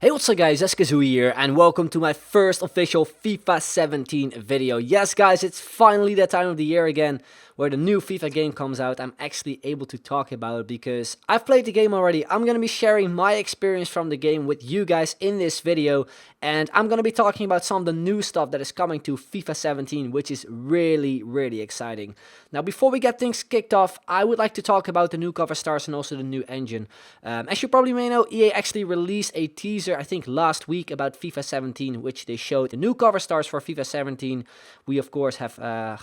Hey, what's up guys, Eskazoo here, and welcome to my first official FIFA 17 video. Yes guys, it's finally that time of the year again where the new FIFA game comes out. I'm actually able to talk about it because I've played the game already. I'm going to be sharing my experience from the game with you guys in this video, and I'm going to be talking about some of the new stuff that is coming to FIFA 17, which is really exciting. Now, before we get things kicked off, I would like to talk about the new cover stars and also the new engine. As you probably may know, EA actually released a teaser, I think last week, about FIFA 17, which they showed the new cover stars for FIFA 17. We of course have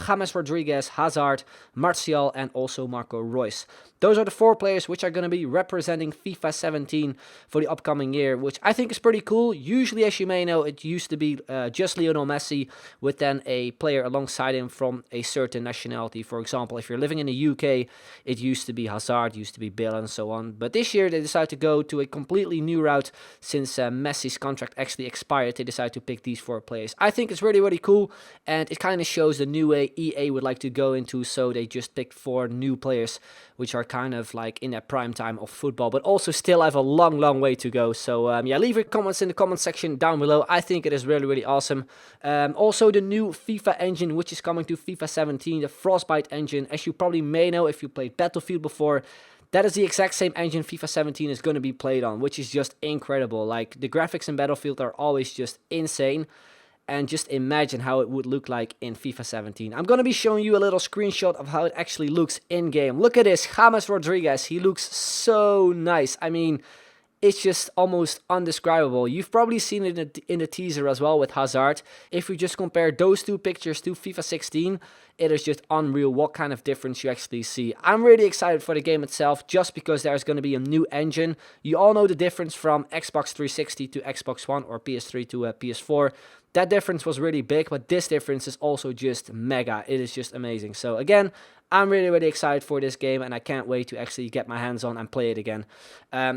James Rodriguez, Hazard, Martial, and also Marco Reus. Those are the 4 players which are going to be representing FIFA 17 for the upcoming year, which I think is pretty cool. Usually, as you may know, it used to be just Lionel Messi with then a player alongside him from a certain nationality. For example, if you're living in the UK, it used to be Hazard, used to be Bale, and so on. But this year they decided to go to a completely new route. Since Messi's contract actually expired, they decided to pick these 4 players. I think it's really cool, and it kind of shows the new way EA would like to go into, so they just picked 4 new players, which are kind of like in that prime time of football, but also still have a long way to go. So yeah, leave your comments in the comment section down below. I think it is really awesome. Also, the new FIFA engine, which is coming to FIFA 17, the Frostbite engine. As you probably may know if you played Battlefield before, that is the exact same engine FIFA 17 is going to be played on, which is just incredible. Like, the graphics in Battlefield are always just insane. And just imagine how it would look like in FIFA 17. I'm going to be showing you a little screenshot of how it actually looks in-game. Look at this, James Rodriguez. He looks so nice. I mean, it's just almost undescribable. You've probably seen it in the teaser as well with Hazard. If we just compare those 2 pictures to FIFA 16, it is just unreal what kind of difference you actually see. I'm really excited for the game itself just because there's going to be a new engine. You all know the difference from Xbox 360 to Xbox One or PS3 to PS4. That difference was really big, but this difference is also just mega. It is just amazing. So again, I'm really excited for this game, and I can't wait to actually get my hands on and play it again.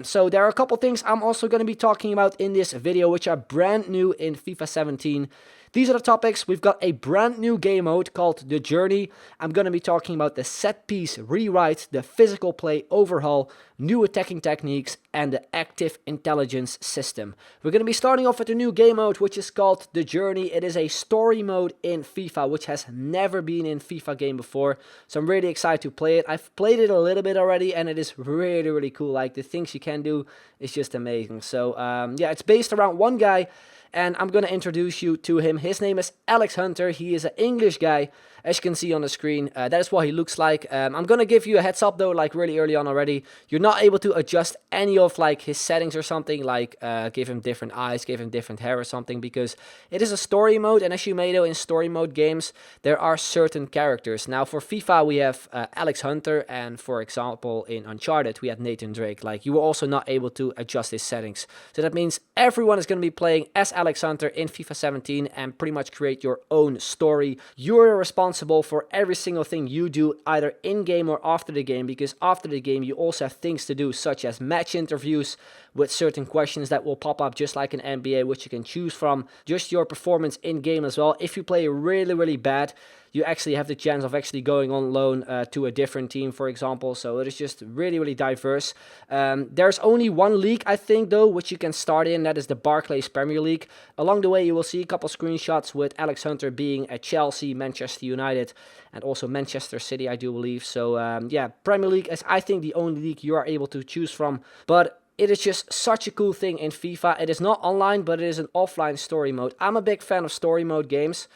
So there are a couple things I'm also going to be talking about in this video, which are brand new in FIFA 17. These are the topics. We've got a brand new game mode called The Journey. I'm going to be talking about the set piece rewrite, the physical play overhaul, new attacking techniques, and the active intelligence system. We're going to be starting off with a new game mode, which is called The Journey. It is a story mode in FIFA, which has never been in FIFA game before. So I'm really excited to play it. I've played it a little bit already, and it is really cool. Like, the things you can do is just amazing. So yeah, it's based around one guy, and I'm going to introduce you to him. His name is Alex Hunter. He is an English guy, as you can see on the screen. That is what he looks like. I'm going to give you a heads up though, like really early on already. You're not able to adjust any of like his settings or something, like give him different eyes, give him different hair or something, because it is a story mode. And as you may know, in story mode games, there are certain characters. Now for FIFA, we have Alex Hunter, and for example, in Uncharted, we had Nathan Drake. Like, you were also not able to adjust his settings. So that means everyone is going to be playing as Alex Hunter in FIFA 17 and pretty much create your own story. You're responsible for every single thing you do, either in-game or after the game, because after the game you also have things to do, such as match interviews with certain questions that will pop up just like an NBA, which you can choose from. Just your performance in-game as well. If you play really bad, you actually have the chance of actually going on loan to a different team, for example. So it is just really diverse. There's only one league, I think, though, which you can start in. That is the Barclays Premier League. Along the way, you will see a couple screenshots with Alex Hunter being at Chelsea, Manchester United, and also Manchester City, I do believe. So yeah, Premier League is, I think, the only league you are able to choose from. But it is just such a cool thing in FIFA. It is not online, but it is an offline story mode. I'm a big fan of story mode games,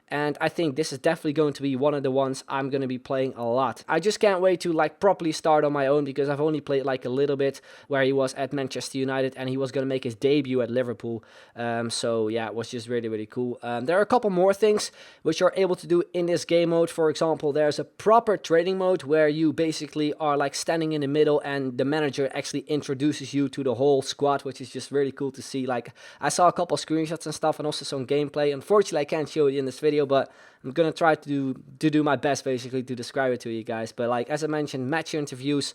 and I think this is definitely going to be one of the ones I'm going to be playing a lot. I just can't wait to like properly start on my own, because I've only played like a little bit where he was at Manchester United and he was going to make his debut at Liverpool. So yeah, it was just really cool. There are a couple more things which you're able to do in this game mode. For example, there's a proper training mode where you basically are like standing in the middle and the manager actually introduces you to the whole squad, which is just really cool to see. Like, I saw a couple screenshots and stuff and also some gameplay. Unfortunately, I can't show it in this video, video, but I'm gonna try to do my best basically to describe it to you guys. But like as I mentioned, match interviews,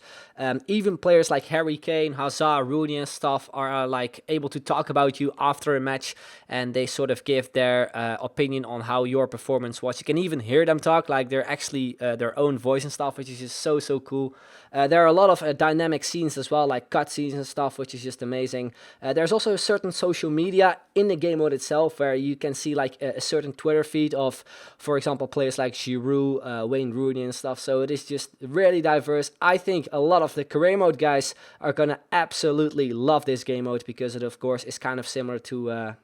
even players like Harry Kane, Hazard, Rooney and stuff are like able to talk about you after a match, and they sort of give their opinion on how your performance was. You can even hear them talk, like they're actually their own voice and stuff, which is just so cool. There are a lot of dynamic scenes as well, like cutscenes and stuff, which is just amazing. There's also a certain social media in the game mode itself where you can see like a certain Twitter feed of, for example, players like Giroud, Wayne Rooney and stuff. So it is just really diverse. I think a lot of the career mode guys are gonna absolutely love this game mode because it of course is kind of similar to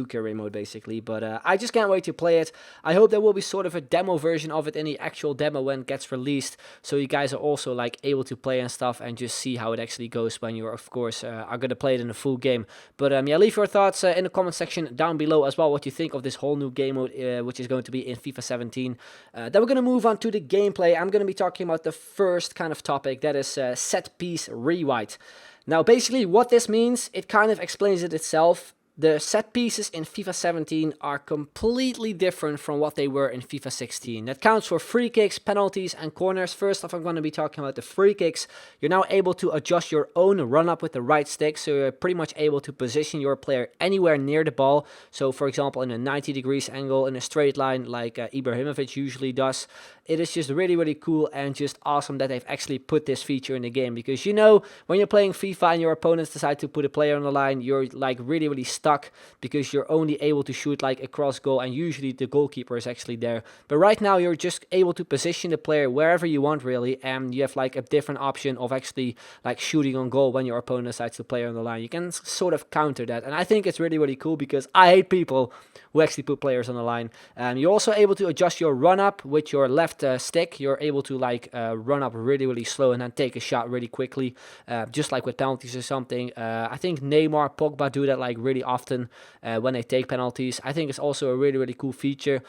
career mode basically, but I just can't wait to play it. I hope there will be sort of a demo version of it in the actual demo when it gets released, so you guys are also like able to play and stuff and just see how it actually goes when you of course are gonna play it in a full game. But yeah, leave your thoughts in the comment section down below as well, what you think of this whole new game mode which is going to be in FIFA 17. Then we're gonna move on to the gameplay. I'm gonna be talking about the first kind of topic, that is set piece rewrite. Now basically what this means, it kind of explains it itself. The set pieces in FIFA 17 are completely different from what they were in FIFA 16. That counts for free kicks, penalties and corners. First off, I'm going to be talking about the free kicks. You're now able to adjust your own run up with the right stick, so you're pretty much able to position your player anywhere near the ball. So for example, in a 90 degrees angle, in a straight line like Ibrahimovic usually does. It is just really cool and just awesome that they've actually put this feature in the game, because you know, when you're playing FIFA and your opponents decide to put a player on the line, you're like really stuck because you're only able to shoot like across goal, and usually the goalkeeper is actually there. But right now you're just able to position the player wherever you want really, and you have like a different option of actually like shooting on goal when your opponent decides to play on the line. You can sort of counter that, and I think it's really cool because I hate people who actually put players on the line. You're also able to adjust your run up with your left stick. You're able to like run up really slow and then take a shot really quickly, just like with penalties or something. I think Neymar, Pogba do that like really often when they take penalties. I think it's also a really cool feature.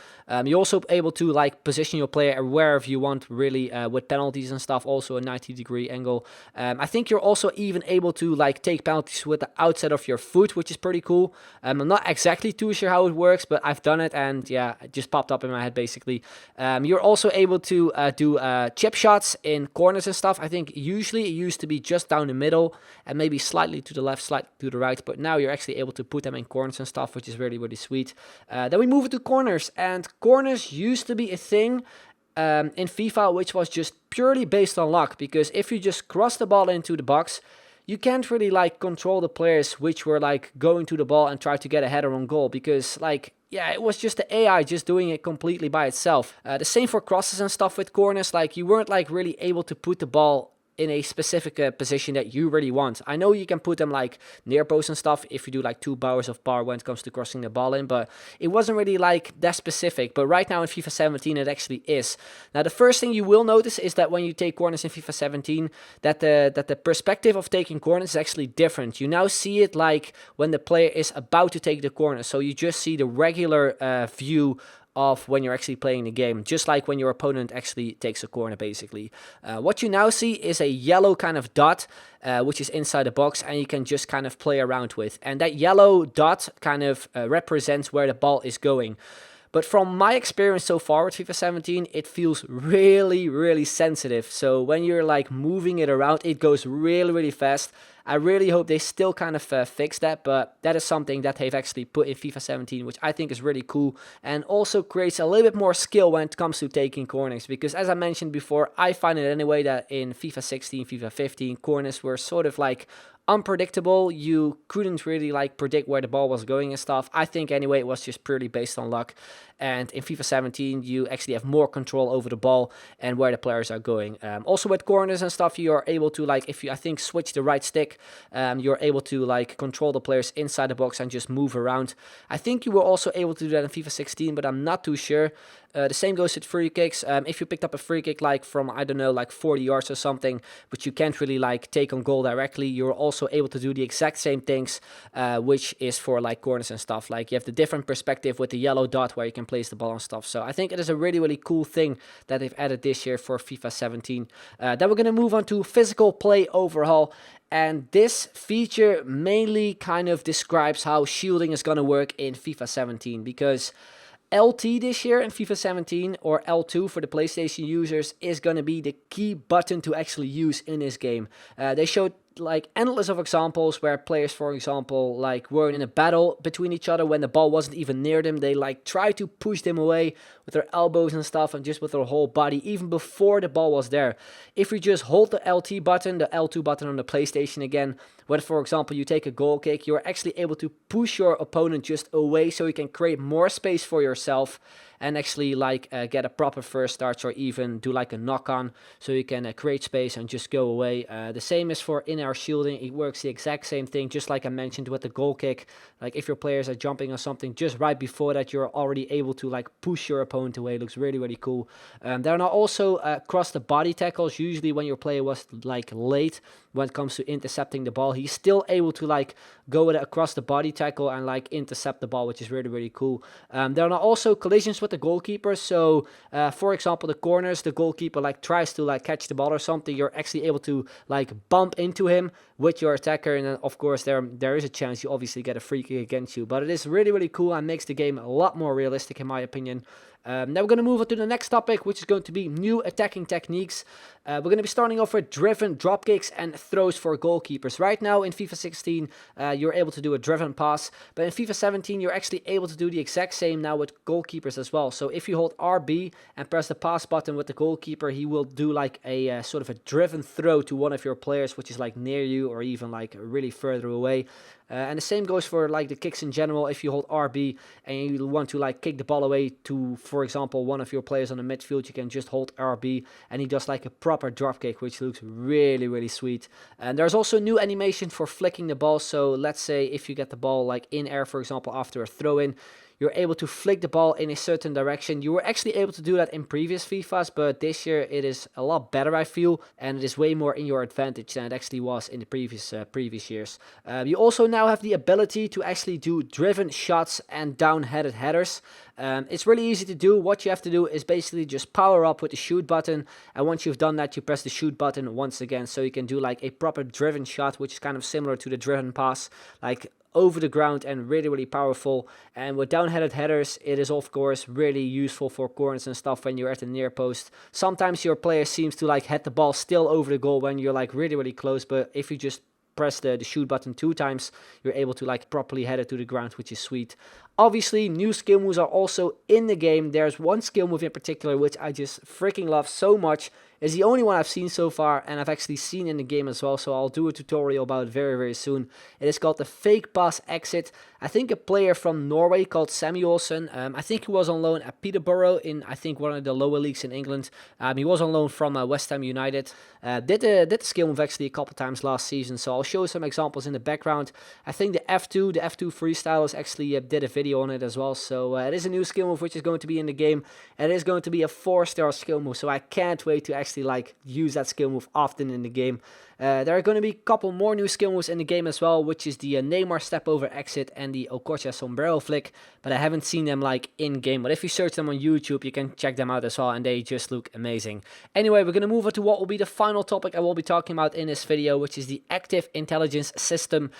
You're also able to like position your player wherever you want really with penalties and stuff, also a 90-degree angle. I think you're also even able to like take penalties with the outside of your foot, which is pretty cool. I'm not exactly too sure how it works, but I've done it and yeah, it just popped up in my head basically. You're also able to do chip shots in corners and stuff. I think usually it used to be just down the middle and maybe slightly to the left, slightly to the right, but now you're actually able to put them in corners and stuff, which is really sweet. Then we move it to corners, and corners used to be a thing in FIFA which was just purely based on luck, because if you just cross the ball into the box, you can't really like control the players which were like going to the ball and try to get a header on goal, because like, yeah, it was just the AI just doing it completely by itself. The same for crosses and stuff with corners. Like, you weren't like really able to put the ball in a specific position that you really want. I know you can put them like near post and stuff if you do like 2 powers of power when it comes to crossing the ball in, but it wasn't really like that specific. But right now in FIFA 17 it actually is. Now the first thing you will notice is that when you take corners in FIFA 17, that the perspective of taking corners is actually different. You now see it like when the player is about to take the corner, so you just see the regular view of when you're actually playing the game, just like when your opponent actually takes a corner basically. What you now see is a yellow kind of dot which is inside the box, and you can just kind of play around with, and that yellow dot kind of represents where the ball is going. But from my experience so far with FIFA 17, it feels really sensitive. So when you're like moving it around, it goes really fast. I really hope they still kind of fix that, but that is something that they've actually put in FIFA 17, which I think is really cool, and also creates a little bit more skill when it comes to taking corners, because as I mentioned before, I find it anyway that in FIFA 16, FIFA 15, corners were sort of like unpredictable. You couldn't really like predict where the ball was going and stuff. I think anyway it was just purely based on luck, and in FIFA 17 you actually have more control over the ball and where the players are going. Also with corners and stuff, you are able to like, if you I think switch the right stick, you're able to like control the players inside the box and just move around. I think you were also able to do that in FIFA 16, but I'm not too sure. The same goes with free kicks. If you picked up a free kick like from, I don't know, like 40 yards or something, but you can't really like take on goal directly, you're also able to do the exact same things, which is for like corners and stuff. Like you have the different perspective with the yellow dot where you can place the ball and stuff. So I think it is a really cool thing that they've added this year for FIFA 17. Then we're going to move on to physical play overhaul. And this feature mainly kind of describes how shielding is going to work in FIFA 17, because LT this year in FIFA 17, or L2 for the PlayStation users, is going to be the key button to actually use in this game. They showed like endless of examples where players, for example, like were in a battle between each other when the ball wasn't even near them. They like try to push them away with their elbows and stuff, and just with their whole body even before the ball was there. If you just hold the LT button, the L2 button on the PlayStation again, when for example you take a goal kick, you're actually able to push your opponent just away, so you can create more space for yourself and actually like get a proper first touch, or even do like a knock on, so you can create space and just go away. The same is for in-air shielding. It works the exact same thing, just like I mentioned with the goal kick. Like if your players are jumping on something, just right before that, you're already able to like push your opponent away. It looks really, really cool. There are now also across the body tackles. Usually when your player was like late when it comes to intercepting the ball, he's still able to like go with it across the body tackle and like intercept the ball, which is really, really cool. There are now also collisions with the goalkeeper. So for example, the corners, the goalkeeper like tries to like catch the ball or something, you're actually able to like bump into him with your attacker, and then of course there is a chance you obviously get a free kick against you. But it is really, really cool and makes the game a lot more realistic in my opinion. Now we're going to move on to the next topic, which is going to be new attacking techniques. We're going to be starting off with driven drop kicks and throws for goalkeepers. Right now in FIFA 16, you're able to do a driven pass, but in FIFA 17, you're actually able to do the exact same now with goalkeepers as well. So if you hold RB and press the pass button with the goalkeeper, he will do like a sort of a driven throw to one of your players, which is like near you or even like really further away. And the same goes for like the kicks in general. If you hold RB and you want to like kick the ball away to, for example, one of your players on the midfield, you can just hold RB and he does like a proper drop kick, which looks really, really sweet. And there's also new animation for flicking the ball. So let's say if you get the ball like in air, for example, after a throw in, you're able to flick the ball in a certain direction. You were actually able to do that in previous FIFAs, but this year it is a lot better, I feel, and it is way more in your advantage than it actually was in the previous years. You also now have the ability to actually do driven shots and down-headed headers. It's really easy to do. What you have to do is basically just power up with the shoot button, and once you've done that, you press the shoot button once again, so you can do like a proper driven shot, which is kind of similar to the driven pass, like over the ground, and really, really powerful. And with down-headed headers, it is of course really useful for corners and stuff when you're at the near post. Sometimes your player seems to like head the ball still over the goal when you're like really, really close, but if you just press the shoot button 2 times, you're able to like properly head it to the ground, which is sweet. Obviously, new skill moves are also in the game. There's one skill move in particular which I just freaking love so much. It's the only one I've seen so far, and I've actually seen in the game as well, so I'll do a tutorial about it very, very soon. It is called the fake pass exit. I think a player from Norway called Samuelson, I think he was on loan at Peterborough in, I think, one of the lower leagues in England. He was on loan from West Ham United. Did the skill move actually a couple times last season, so I'll show some examples in the background. I think the F2 freestylers actually did a video on it as well, so it is a new skill move which is going to be in the game, and it is going to be a 4-star skill move, so I can't wait to actually like use that skill move often in the game. There are going to be a couple more new skill moves in the game as well, which is the Neymar step over exit and the Okocha sombrero flick, but I haven't seen them like in game. But if you search them on YouTube, you can check them out as well, and they just look amazing. Anyway, we're going to move on to what will be the final topic I will be talking about in this video, which is the active intelligence system.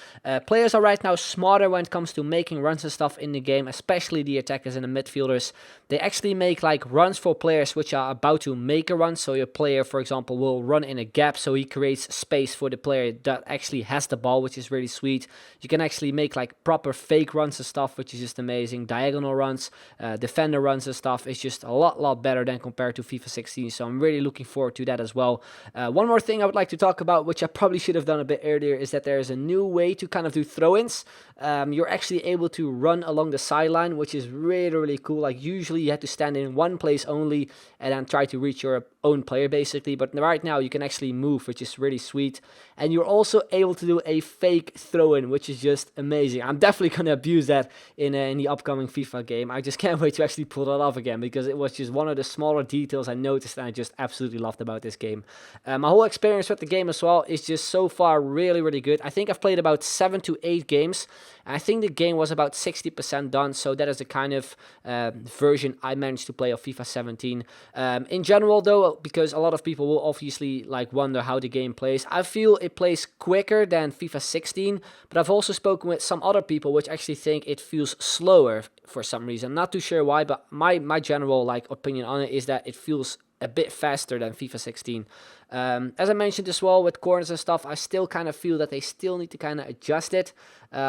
Players are right now smarter when it comes to making runs and stuff in the game, especially the attackers and the midfielders. They actually make like runs for players which are about to make a run. So your player, for example, will run in a gap, so he creates space for the player that actually has the ball, which is really sweet. You can actually make like proper fake runs and stuff, which is just amazing. Diagonal runs, defender runs and stuff. It's just a lot better than compared to FIFA 16, so I'm really looking forward to that as well. One more thing I would like to talk about, which I probably should have done a bit earlier, is that there is a new way to kind of do throw-ins. You're actually able to run along the sideline, which is really cool. Like usually you have to stand in one place only and then try to reach your own player basically, but right now you can actually move, which is really sweet. And you're also able to do a fake throw-in, which is just amazing. I'm definitely going to abuse that in the upcoming FIFA game. I just can't wait to actually pull that off again, because it was just one of the smaller details I noticed and I just absolutely loved about this game. My whole experience with the game as well is just so far really good. I think I've played about 7 to 8 games, I think the game was about 60% done, so that is the kind of version I managed to play of FIFA 17. In general though, because a lot of people will obviously like wonder how the game plays, I feel it plays quicker than FIFA 16, but I've also spoken with some other people which actually think it feels slower for some reason. I'm not too sure why, but my general like opinion on it is that it feels a bit faster than FIFA 16. As I mentioned as well with corners and stuff, I still kind of feel that they still need to kind of adjust it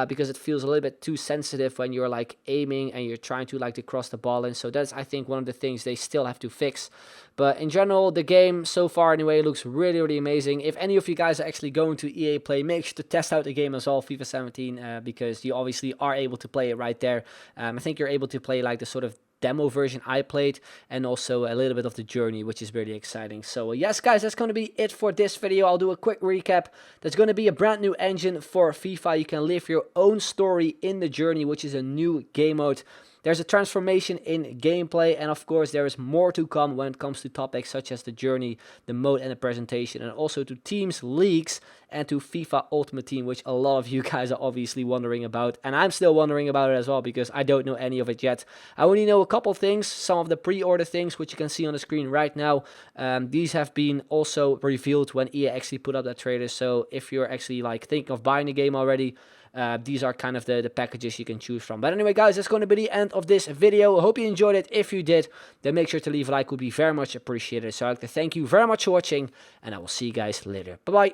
because it feels a little bit too sensitive when you're like aiming and you're trying to like to cross the ball in. So that's, I think, one of the things they still have to fix. But in general, the game so far anyway looks really, really amazing. If any of you guys are actually going to EA Play, make sure to test out the game as well, FIFA 17, because you obviously are able to play it right there. I think you're able to play like the sort of demo version I played, and also a little bit of the journey, which is really exciting. So yes guys, that's going to be it for this video. I'll do a quick recap. There's going to be a brand new engine for FIFA. You can live your own story in the journey, which is a new game mode. There's a transformation in gameplay, and of course there is more to come when it comes to topics such as the journey, the mode and the presentation, and also to teams, leagues, and to FIFA Ultimate Team, which a lot of you guys are obviously wondering about, and I'm still wondering about it as well because I don't know any of it yet. I only know a couple things, some of the pre-order things, which you can see on the screen right now. These have been also revealed when EA actually put up that trailer, so if you're actually like thinking of buying the game already, these are kind of the packages you can choose from. But anyway guys, that's going to be the end of this video. I hope you enjoyed it. If you did, then make sure to leave a like, would be very much appreciated. So I'd like to thank you very much for watching, and I will see you guys later. Bye bye.